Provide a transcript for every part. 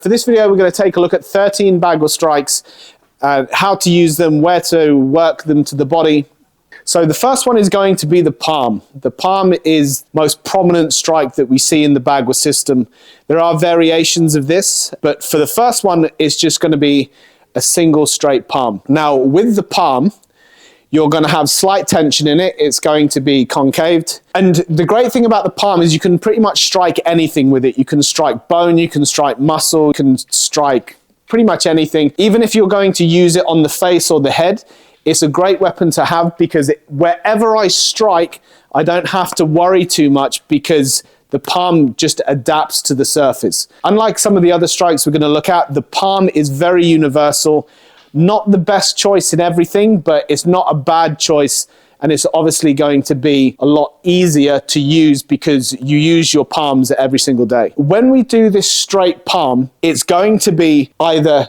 For this video, we're going to take a look at 13 Bagua strikes, how to use them, where to work them to the body. So the first one is going to be the palm. The palm is the most prominent strike that we see in the Bagua system. There are variations of this, but for the first one, it's just going to be a single straight palm. Now, with the palm, you're going to have slight tension in it. It's going to be concaved. And the great thing about the palm is you can pretty much strike anything with it. You can strike bone, you can strike muscle, you can strike pretty much anything. Even if you're going to use it on the face or the head, it's a great weapon to have because wherever I strike, I don't have to worry too much because the palm just adapts to the surface. Unlike some of the other strikes we're going to look at, the palm is very universal. Not the best choice in everything, but it's not a bad choice. And it's obviously going to be a lot easier to use because you use your palms every single day. When we do this straight palm, it's going to be either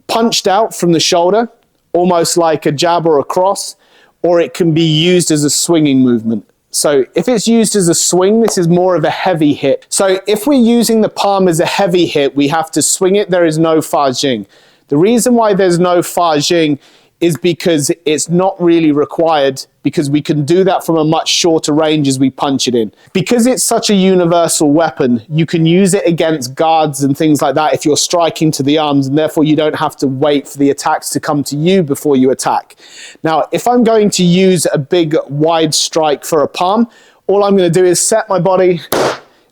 punched out from the shoulder, almost like a jab or a cross, or it can be used as a swinging movement. So if it's used as a swing, this is more of a heavy hit. So if we're using the palm as a heavy hit, we have to swing it. There is no Fa Jing. The reason why there's no Fa Jing is because it's not really required because we can do that from a much shorter range as we punch it in. Because it's such a universal weapon, you can use it against guards and things like that if you're striking to the arms, and therefore you don't have to wait for the attacks to come to you before you attack. Now, if I'm going to use a big wide strike for a palm, all I'm going to do is set my body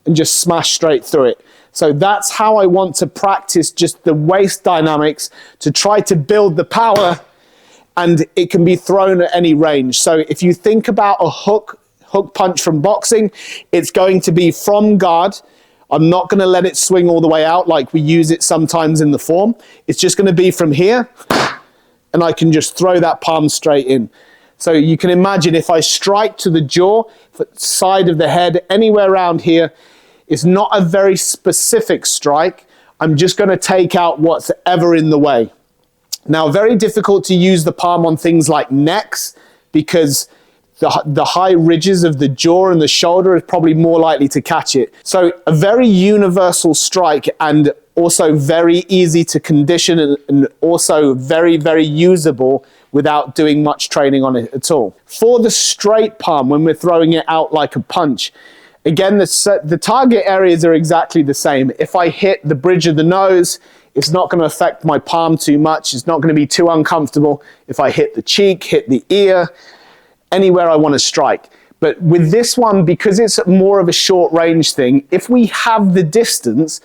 and just smash straight through it. So that's how I want to practice just the waist dynamics to try to build the power, and it can be thrown at any range. So if you think about a hook punch from boxing, it's going to be from guard. I'm not going to let it swing all the way out like we use it sometimes in the form. It's just going to be from here, and I can just throw that palm straight in. So you can imagine if I strike to the jaw, side of the head, anywhere around here, it's not a very specific strike. I'm just going to take out what's ever in the way. Now, very difficult to use the palm on things like necks because the high ridges of the jaw and the shoulder is probably more likely to catch it. So a very universal strike and also very easy to condition and also very, very usable without doing much training on it at all. For the straight palm, when we're throwing it out like a punch, again, the target areas are exactly the same. If I hit the bridge of the nose, it's not going to affect my palm too much. It's not going to be too uncomfortable. If I hit the cheek, hit the ear, anywhere I want to strike. But with this one, because it's more of a short range thing, if we have the distance,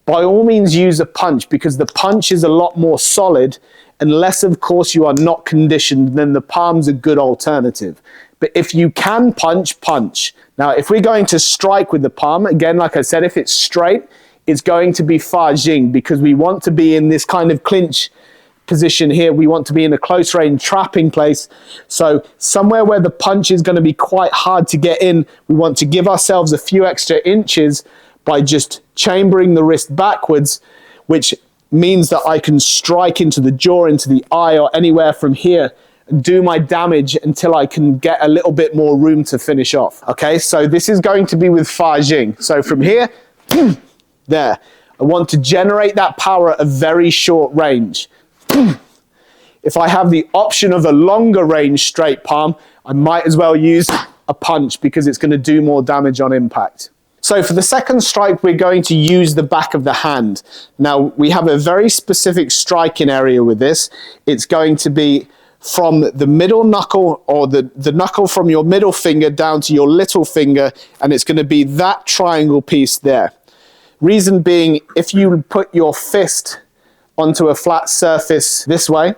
by all means use a punch because the punch is a lot more solid. Unless, of course, you are not conditioned, then the palm's a good alternative. But if you can punch, punch. Now, if we're going to strike with the palm, again, like I said, if it's straight, it's going to be Fa Jing because we want to be in this kind of clinch position here. We want to be in a close range trapping place. So somewhere where the punch is going to be quite hard to get in, we want to give ourselves a few extra inches by just chambering the wrist backwards, which means that I can strike into the jaw, into the eye, or anywhere from here, do my damage until I can get a little bit more room to finish off. Okay, so this is going to be with Fa Jing. So from here, there. I want to generate that power at a very short range. If I have the option of a longer range straight palm, I might as well use a punch because it's going to do more damage on impact. So for the second strike, we're going to use the back of the hand. Now, we have a very specific striking area with this. It's going to be from the middle knuckle, or the knuckle from your middle finger down to your little finger, and it's going to be that triangle piece there. Reason being, if you put your fist onto a flat surface this way,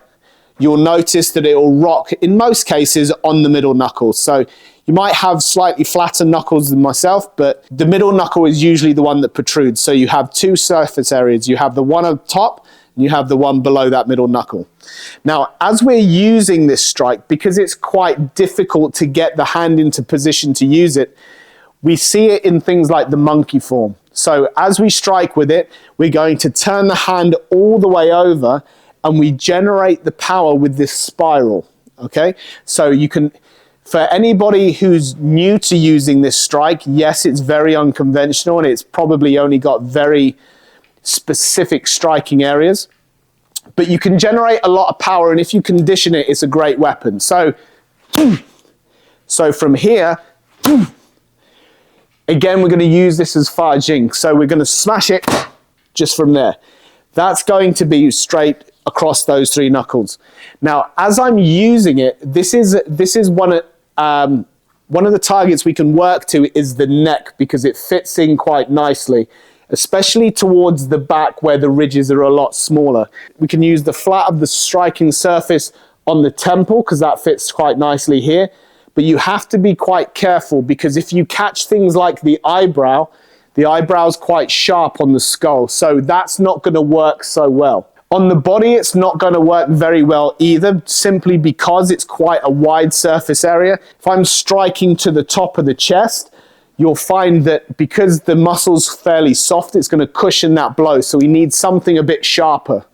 you'll notice that it will rock, in most cases, on the middle knuckle. So you might have slightly flatter knuckles than myself, but the middle knuckle is usually the one that protrudes. So you have two surface areas. You have the one on top, and you have the one below that middle knuckle. Now, as we're using this strike, because it's quite difficult to get the hand into position to use it, we see it in things like the monkey form. So as we strike with it, we're going to turn the hand all the way over and we generate the power with this spiral, okay? So you can, for anybody who's new to using this strike, yes, it's very unconventional and it's probably only got very specific striking areas. But you can generate a lot of power, and if you condition it, it's a great weapon. So from here, again, we're going to use this as Forearm Hinge. So we're going to smash it just from there. That's going to be straight across those 3 knuckles. Now, as I'm using it, this is one of the targets we can work to is the neck, because it fits in quite nicely, especially towards the back where the ridges are a lot smaller. We can use the flat of the striking surface on the temple, because that fits quite nicely here. But you have to be quite careful, because if you catch things like the eyebrow's quite sharp on the skull, so that's not going to work so well. On the body, it's not going to work very well either, simply because it's quite a wide surface area. If I'm striking to the top of the chest, you'll find that because the muscle's fairly soft, it's going to cushion that blow, so we need something a bit sharper.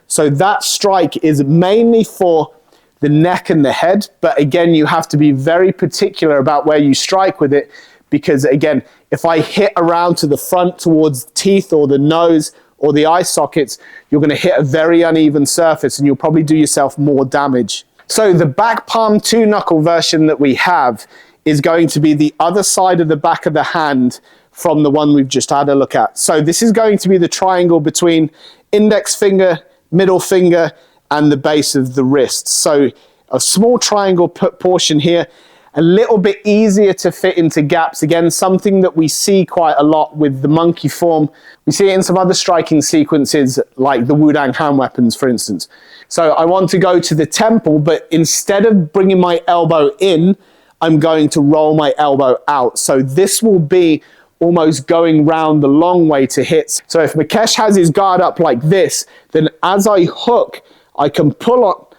So that strike is mainly for the neck and the head, but again, you have to be very particular about where you strike with it, because again, if I hit around to the front towards the teeth or the nose or the eye sockets, you're going to hit a very uneven surface and you'll probably do yourself more damage. So the back palm 2 knuckle version that we have is going to be the other side of the back of the hand from the one we've just had a look at. So this is going to be the triangle between index finger, middle finger, and the base of the wrist. So a small triangle portion here, a little bit easier to fit into gaps. Again, something that we see quite a lot with the monkey form. We see it in some other striking sequences, like the Wudang hand weapons, for instance. So I want to go to the temple, but instead of bringing my elbow in, I'm going to roll my elbow out. So this will be almost going round the long way to hits. So if Mukesh has his guard up like this, then as I hook, I can pull up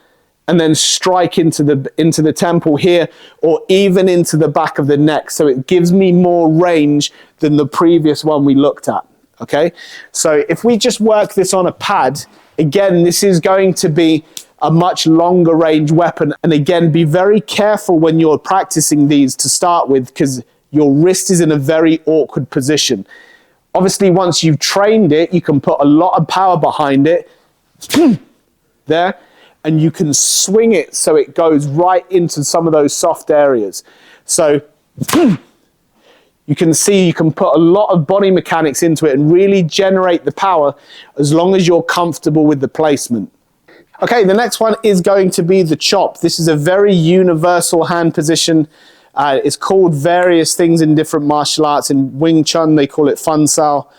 and then strike into the temple here, or even into the back of the neck. So it gives me more range than the previous one we looked at, okay? So if we just work this on a pad, again, this is going to be a much longer range weapon. And again, be very careful when you're practicing these to start with, because your wrist is in a very awkward position. Obviously, once you've trained it, you can put a lot of power behind it, there, and you can swing it so it goes right into some of those soft areas. So you can see you can put a lot of body mechanics into it and really generate the power as long as you're comfortable with the placement. Okay, the next one is going to be the chop. This is a very universal hand position. It's called various things in different martial arts. In Wing Chun, they call it Fun Sao.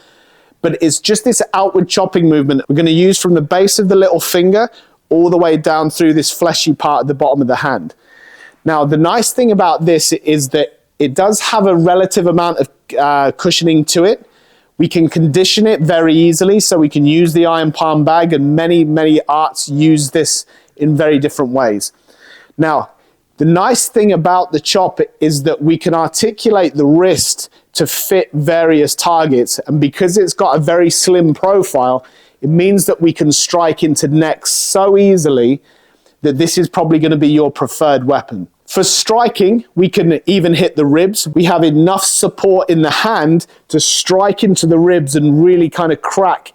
But it's just this outward chopping movement we're going to use from the base of the little finger all the way down through this fleshy part at the bottom of the hand. Now, the nice thing about this is that it does have a relative amount of cushioning to it. We can condition it very easily, so we can use the iron palm bag, and many arts use this in very different ways. Now, the nice thing about the chop is that we can articulate the wrist to fit various targets, and because it's got a very slim profile, it means that we can strike into necks so easily that this is probably going to be your preferred weapon. For striking, we can even hit the ribs. We have enough support in the hand to strike into the ribs and really kind of crack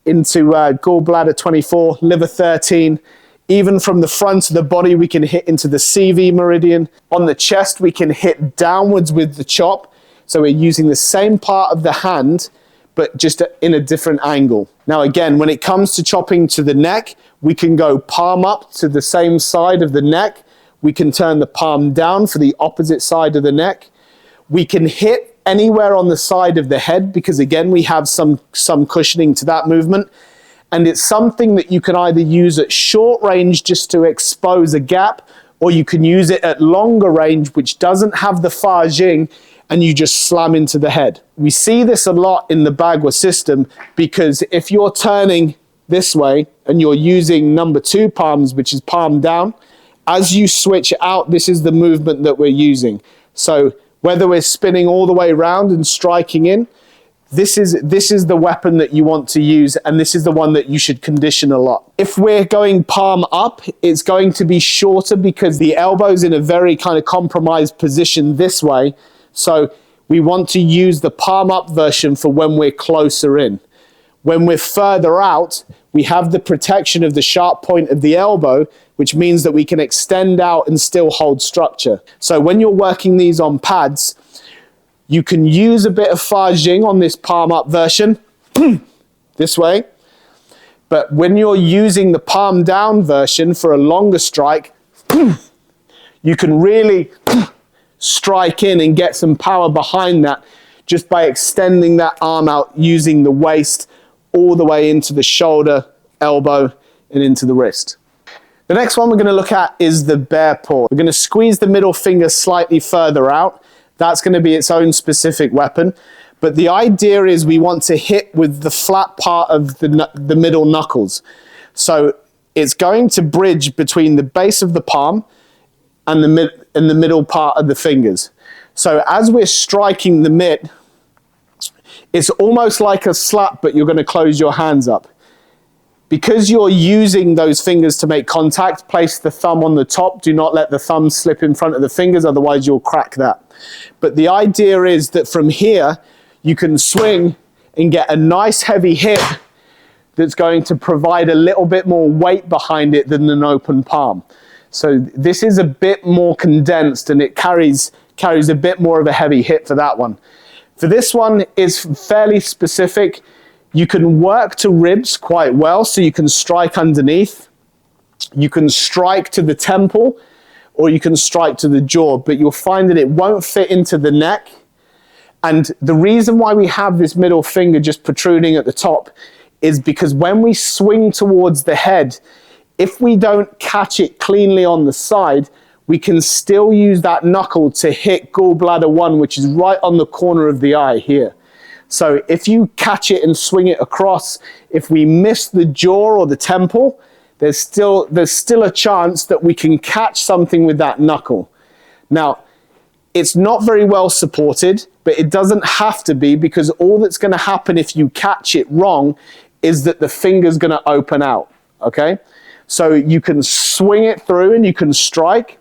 into gallbladder 24, liver 13. Even from the front of the body, we can hit into the CV meridian. On the chest, we can hit downwards with the chop. So we're using the same part of the hand, but just in a different angle. Now again, when it comes to chopping to the neck, we can go palm up to the same side of the neck. We can turn the palm down for the opposite side of the neck. We can hit anywhere on the side of the head, because again, we have some cushioning to that movement. And it's something that you can either use at short range just to expose a gap, or you can use it at longer range, which doesn't have the Forearm Hinge, and you just slam into the head. We see this a lot in the Bagua system, because if you're turning this way and you're using number 2 palms, which is palm down, as you switch out, this is the movement that we're using. So whether we're spinning all the way around and striking in, this is the weapon that you want to use, and this is the one that you should condition a lot. If we're going palm up, it's going to be shorter because the elbow's in a very kind of compromised position this way. So we want to use the palm up version for when we're closer in. When we're further out, we have the protection of the sharp point of the elbow, which means that we can extend out and still hold structure. So when you're working these on pads, you can use a bit of Fa Jing on this palm up version, this way. But when you're using the palm down version for a longer strike, you can really strike in and get some power behind that just by extending that arm out using the waist all the way into the shoulder, elbow, and into the wrist. The next one we're going to look at is the bear paw. We're going to squeeze the middle finger slightly further out. That's going to be its own specific weapon. But the idea is we want to hit with the flat part of the middle knuckles. So it's going to bridge between the base of the palm and the middle part of the fingers. So as we're striking the mitt, it's almost like a slap, but you're going to close your hands up. Because you're using those fingers to make contact, place the thumb on the top. Do not let the thumb slip in front of the fingers, otherwise you'll crack that. But the idea is that from here, you can swing and get a nice heavy hit that's going to provide a little bit more weight behind it than an open palm. So this is a bit more condensed and it carries a bit more of a heavy hit for that one. For this one, it's fairly specific. You can work to ribs quite well, so you can strike underneath. You can strike to the temple, or you can strike to the jaw, but you'll find that it won't fit into the neck. And the reason why we have this middle finger just protruding at the top is because when we swing towards the head, if we don't catch it cleanly on the side, we can still use that knuckle to hit gallbladder 1, which is right on the corner of the eye here. So if you catch it and swing it across, if we miss the jaw or the temple, there's still a chance that we can catch something with that knuckle. Now, it's not very well supported, but it doesn't have to be, because all that's going to happen if you catch it wrong is that the finger's going to open out, okay? So you can swing it through and you can strike.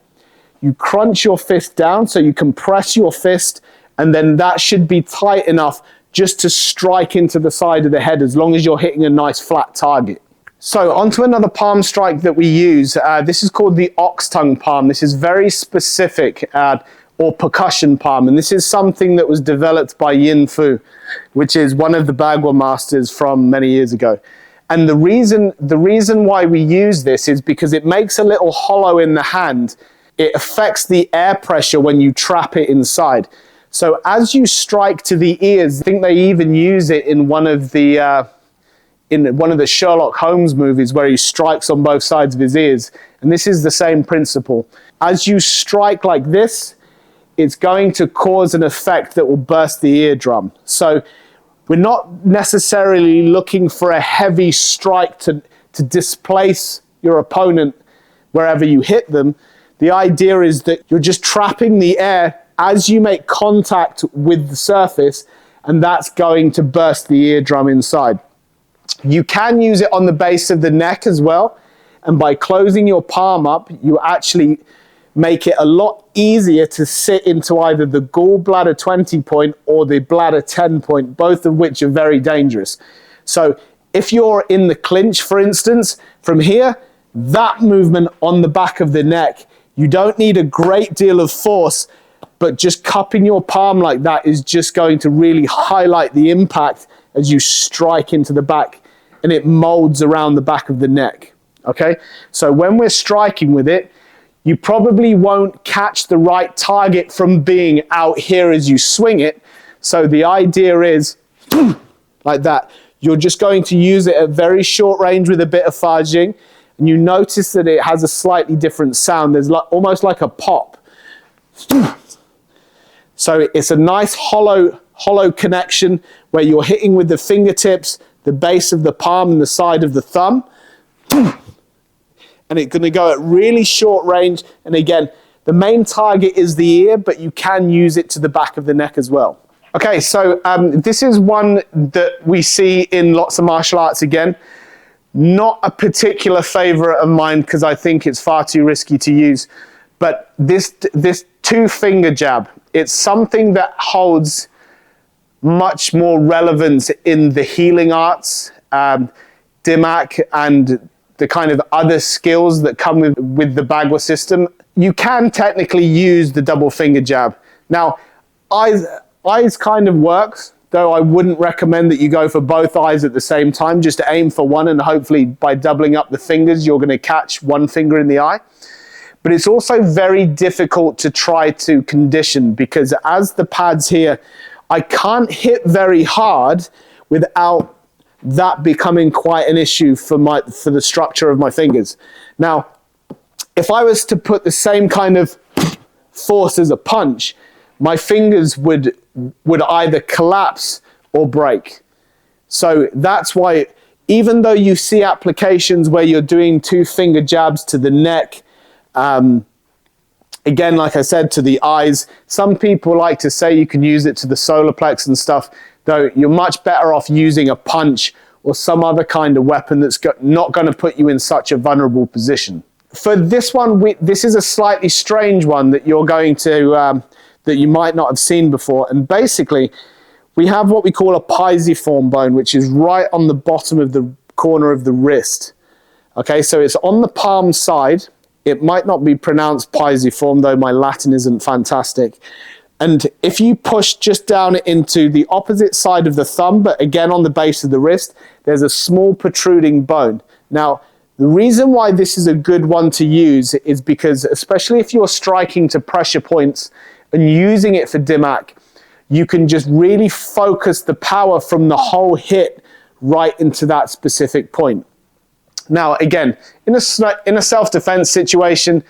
You crunch your fist down, so you can press your fist, and then that should be tight enough just to strike into the side of the head, as long as you're hitting a nice flat target. So onto another palm strike that we use. This is called the ox tongue palm. This is very specific, or percussion palm, and this is something that was developed by Yin Fu, which is one of the Bagua masters from many years ago. And the reason why we use this is because it makes a little hollow in the hand. It affects the air pressure when you trap it inside. So as you strike to the ears, I think they even use it in one of the Sherlock Holmes movies, where he strikes on both sides of his ears. And this is the same principle. As you strike like this, it's going to cause an effect that will burst the eardrum. So we're not necessarily looking for a heavy strike to displace your opponent wherever you hit them. The idea is that you're just trapping the air as you make contact with the surface, and that's going to burst the eardrum inside. You can use it on the base of the neck as well, and by closing your palm up, you actually make it a lot easier to sit into either the gallbladder 20 point or the bladder 10 point, both of which are very dangerous. So if you're in the clinch, for instance, from here, that movement on the back of the neck, you don't need a great deal of force, but just cupping your palm like that is just going to really highlight the impact as you strike into the back, and it molds around the back of the neck, okay? So when we're striking with it, you probably won't catch the right target from being out here as you swing it. So the idea is like that. You're just going to use it at very short range with a bit of Fa Jing, and you notice that it has a slightly different sound. There's almost like a pop. So it's a nice hollow connection where you're hitting with the fingertips, the base of the palm and the side of the thumb. And it's going to go at really short range. And again, the main target is the ear, but you can use it to the back of the neck as well. Okay, so this is one that we see in lots of martial arts again. Not a particular favorite of mine because I think it's far too risky to use. But this two-finger jab, it's something that holds much more relevant in the healing arts, Dimak, and the kind of other skills that come with the Bagua system. You can technically use the double finger jab. Now, eyes kind of works, though I wouldn't recommend that you go for both eyes at the same time. Just aim for one, and hopefully by doubling up the fingers, you're going to catch one finger in the eye. But it's also very difficult to try to condition, because as the pads here, I can't hit very hard without that becoming quite an issue for the structure of my fingers. Now, if I was to put the same kind of force as a punch, my fingers would either collapse or break. So that's why, even though you see applications where you're doing 2-finger jabs to the neck, again, like I said, to the eyes, some people like to say you can use it to the solar plex and stuff, though you're much better off using a punch or some other kind of weapon that's not going to put you in such a vulnerable position. For this one, this is a slightly strange one that you're going to, that you might not have seen before. And basically, we have what we call a pisiform bone, which is right on the bottom of the corner of the wrist. Okay, so it's on the palm side. It might not be pronounced pisiform, though my Latin isn't fantastic. And if you push just down into the opposite side of the thumb, but again on the base of the wrist, there's a small protruding bone. Now, the reason why this is a good one to use is because, especially if you're striking to pressure points and using it for Dimak, you can just really focus the power from the whole hit right into that specific point. Now, again, in a self-defense situation,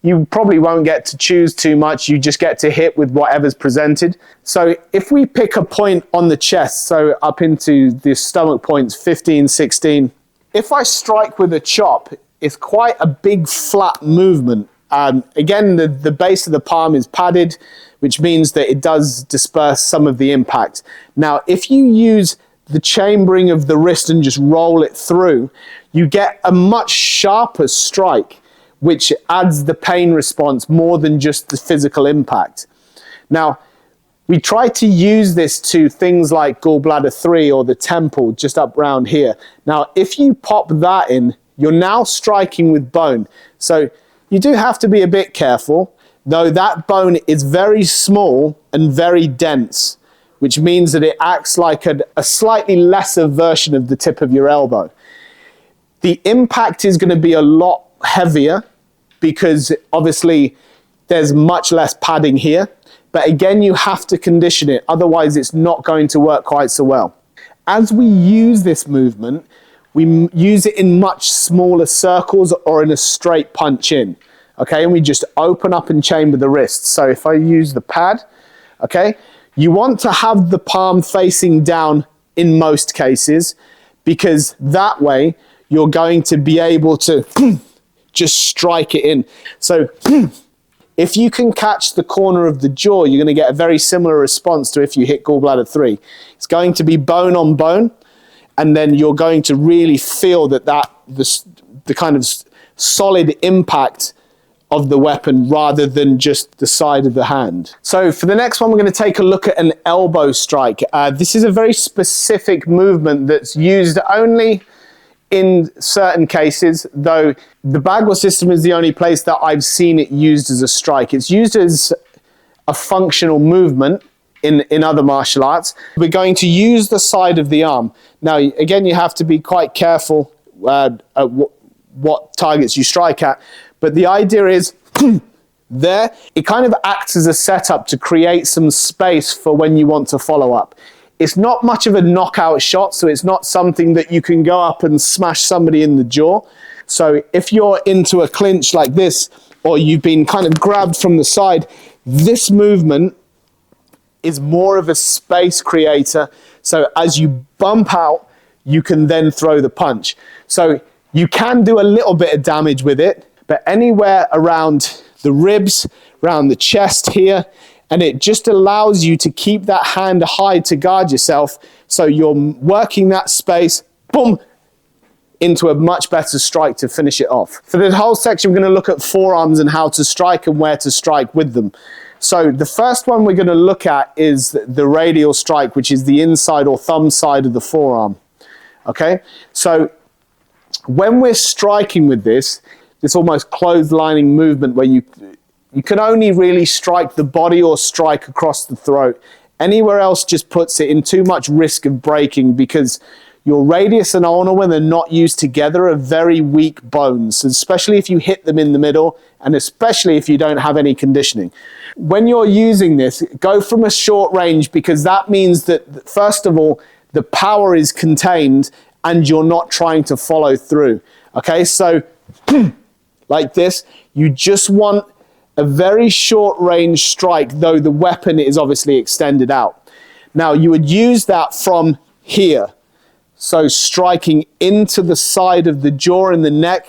you probably won't get to choose too much. You just get to hit with whatever's presented. So if we pick a point on the chest, so up into the stomach points, 15, 16, if I strike with a chop, it's quite a big flat movement. Again, the base of the palm is padded, which means that it does disperse some of the impact. Now, if you use the chambering of the wrist and just roll it through, you get a much sharper strike, which adds the pain response more than just the physical impact. Now, we try to use this to things like gallbladder 3 or the temple just up around here. Now, if you pop that in, you're now striking with bone. So you do have to be a bit careful, though that bone is very small and very dense, which means that it acts like a slightly lesser version of the tip of your elbow. The impact is going to be a lot heavier because obviously there's much less padding here. But again, you have to condition it, otherwise it's not going to work quite so well. As we use this movement, we use it in much smaller circles or in a straight punch in. Okay, and we just open up and chamber the wrist. So if I use the pad, okay, you want to have the palm facing down in most cases, because that way you're going to be able to just strike it in. So if you can catch the corner of the jaw, you're going to get a very similar response to if you hit gallbladder 3. It's going to be bone on bone, and then you're going to really feel that the kind of solid impact of the weapon rather than just the side of the hand. So for the next one, we're going to take a look at an elbow strike. This is a very specific movement that's used only in certain cases, though the Bagua system is the only place that I've seen it used as a strike. It's used as a functional movement in other martial arts. We're going to use the side of the arm. Now, again, you have to be quite careful at what targets you strike at, but the idea is there, it kind of acts as a setup to create some space for when you want to follow up. It's not much of a knockout shot, so it's not something that you can go up and smash somebody in the jaw. So if you're into a clinch like this, or you've been kind of grabbed from the side, this movement is more of a space creator. So as you bump out, you can then throw the punch. So you can do a little bit of damage with it, but anywhere around the ribs, around the chest here, and it just allows you to keep that hand high to guard yourself. So you're working that space, boom, into a much better strike to finish it off. For the whole section, we're going to look at forearms and how to strike and where to strike with them. So the first one we're going to look at is the radial strike, which is the inside or thumb side of the forearm. Okay, so when we're striking with this almost clotheslining movement where you can only really strike the body or strike across the throat. Anywhere else just puts it in too much risk of breaking, because your radius and ulnar, when they're not used together, are very weak bones, especially if you hit them in the middle, and especially if you don't have any conditioning. When you're using this, go from a short range, because that means that, first of all, the power is contained and you're not trying to follow through. Okay, so like this, you just want a very short range strike, though the weapon is obviously extended out. Now you would use that from here. So striking into the side of the jaw and the neck,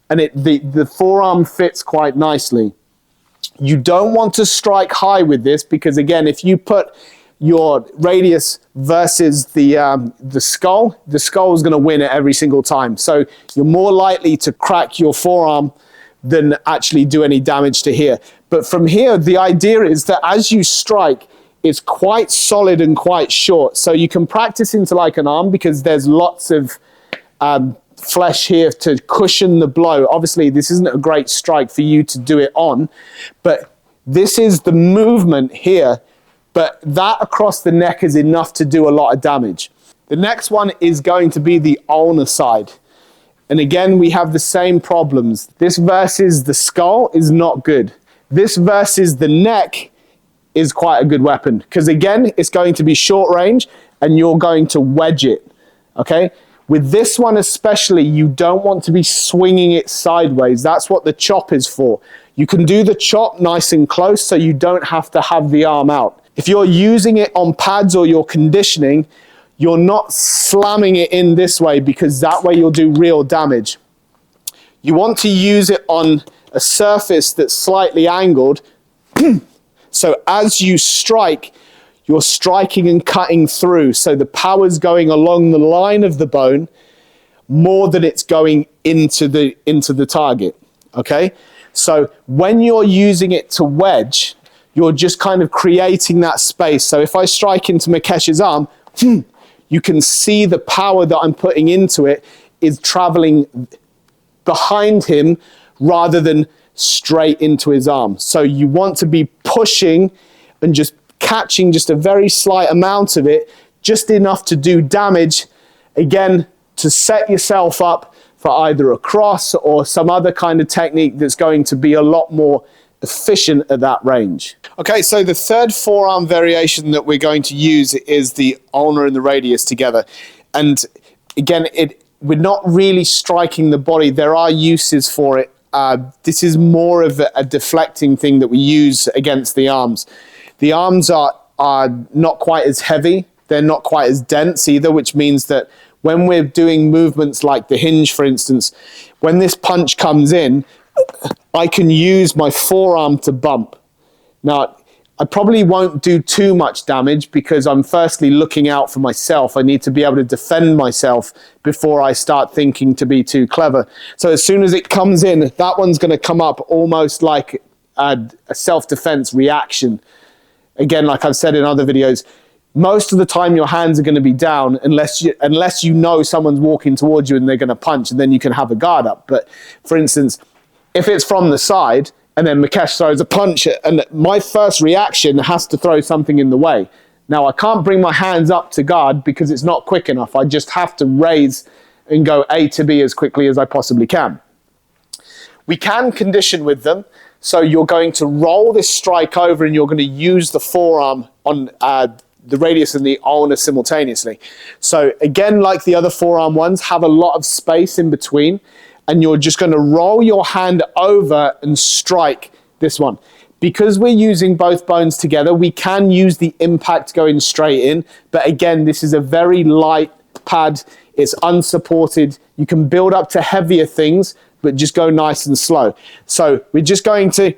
and the forearm fits quite nicely. You don't want to strike high with this, because again, if you put your radius versus the skull is going to win it every single time. So you're more likely to crack your forearm than actually do any damage to here. But from here, the idea is that as you strike, it's quite solid and quite short. So you can practice into like an arm, because there's lots of flesh here to cushion the blow. Obviously, this isn't a great strike for you to do it on, but this is the movement here. But that across the neck is enough to do a lot of damage. The next one is going to be the ulnar side. And again, we have the same problems. This versus the skull is not good. This versus the neck is quite a good weapon, because again, it's going to be short range and you're going to wedge it, okay? With this one especially, you don't want to be swinging it sideways. That's what the chop is for. You can do the chop nice and close so you don't have to have the arm out. If you're using it on pads or you're conditioning, you're not slamming it in this way, because that way you'll do real damage. You want to use it on a surface that's slightly angled. So as you strike, you're striking and cutting through. So the power's going along the line of the bone more than it's going into the target, okay? So when you're using it to wedge, you're just kind of creating that space. So if I strike into Makesh's arm, you can see the power that I'm putting into it is traveling behind him rather than straight into his arm. So you want to be pushing and just catching just a very slight amount of it, just enough to do damage, again, to set yourself up for either a cross or some other kind of technique that's going to be a lot more efficient at that range. Okay, so the third forearm variation that we're going to use is the ulnar and the radius together. And again, we're not really striking the body. There are uses for it. This is more of a deflecting thing that we use against the arms. The arms are not quite as heavy. They're not quite as dense either, which means that when we're doing movements like the hinge, for instance, when this punch comes in, I can use my forearm to bump. Now, I probably won't do too much damage, because I'm firstly looking out for myself. I need to be able to defend myself before I start thinking to be too clever. So as soon as it comes in, that one's going to come up almost like a self-defense reaction. Again, like I've said in other videos, most of the time your hands are going to be down unless you know someone's walking towards you and they're going to punch, and then you can have a guard up. But for instance, if it's from the side and then Makesh throws a punch, and my first reaction has to throw something in the way. Now, I can't bring my hands up to guard because it's not quick enough. I just have to raise and go A to B as quickly as I possibly can. We can condition with them. So you're going to roll this strike over and you're going to use the forearm on the radius and the ulnar simultaneously. So again, like the other forearm ones, have a lot of space in between, and you're just going to roll your hand over and strike this one. Because we're using both bones together, we can use the impact going straight in, but again, this is a very light pad. It's unsupported. You can build up to heavier things, but just go nice and slow. So we're just going to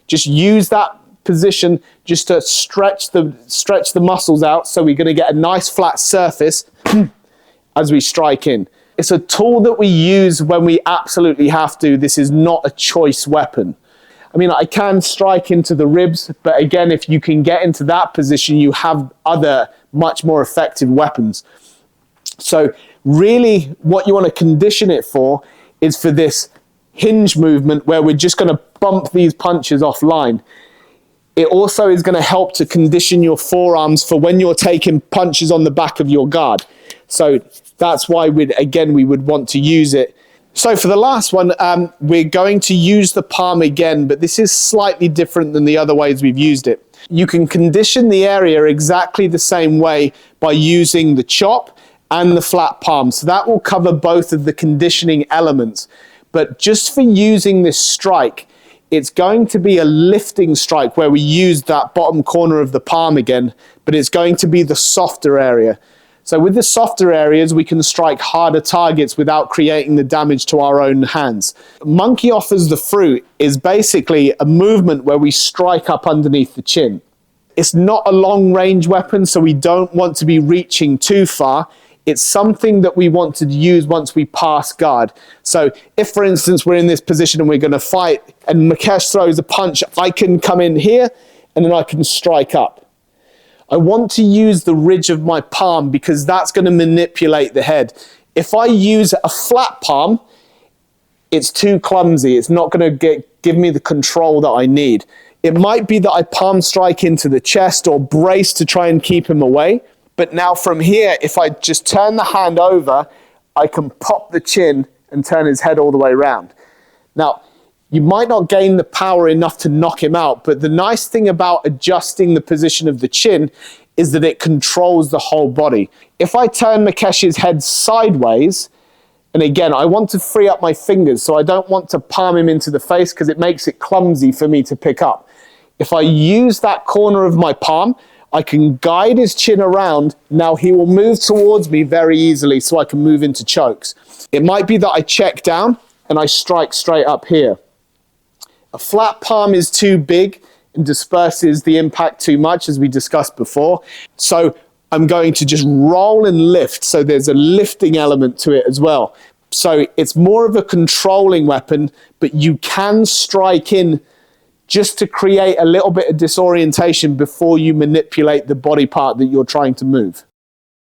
just use that position just to stretch the muscles out, so we're going to get a nice flat surface as we strike in. It's a tool that we use when we absolutely have to. This is not a choice weapon. I mean, I can strike into the ribs, but again, if you can get into that position, you have other much more effective weapons. So really what you want to condition it for is for this hinge movement where we're just going to bump these punches offline. It also is going to help to condition your forearms for when you're taking punches on the back of your guard. So that's why we would want to use it. So for the last one, we're going to use the palm again, but this is slightly different than the other ways we've used it. You can condition the area exactly the same way by using the chop and the flat palm. So that will cover both of the conditioning elements. But just for using this strike, it's going to be a lifting strike where we use that bottom corner of the palm again, but it's going to be the softer area. So with the softer areas, we can strike harder targets without creating the damage to our own hands. Monkey offers the fruit is basically a movement where we strike up underneath the chin. It's not a long range weapon, so we don't want to be reaching too far. It's something that we want to use once we pass guard. So if, for instance, we're in this position and we're going to fight and Mukesh throws a punch, I can come in here and then I can strike up. I want to use the ridge of my palm because that's going to manipulate the head. If I use a flat palm, it's too clumsy. It's not going to give me the control that I need. It might be that I palm strike into the chest or brace to try and keep him away. But now from here, if I just turn the hand over, I can pop the chin and turn his head all the way around. Now, you might not gain the power enough to knock him out, but the nice thing about adjusting the position of the chin is that it controls the whole body. If I turn Mukesh's head sideways, and again, I want to free up my fingers, so I don't want to palm him into the face because it makes it clumsy for me to pick up. If I use that corner of my palm, I can guide his chin around. Now he will move towards me very easily so I can move into chokes. It might be that I check down and I strike straight up here. A flat palm is too big and disperses the impact too much, as we discussed before. So I'm going to just roll and lift. So there's a lifting element to it as well. So it's more of a controlling weapon, but you can strike in just to create a little bit of disorientation before you manipulate the body part that you're trying to move.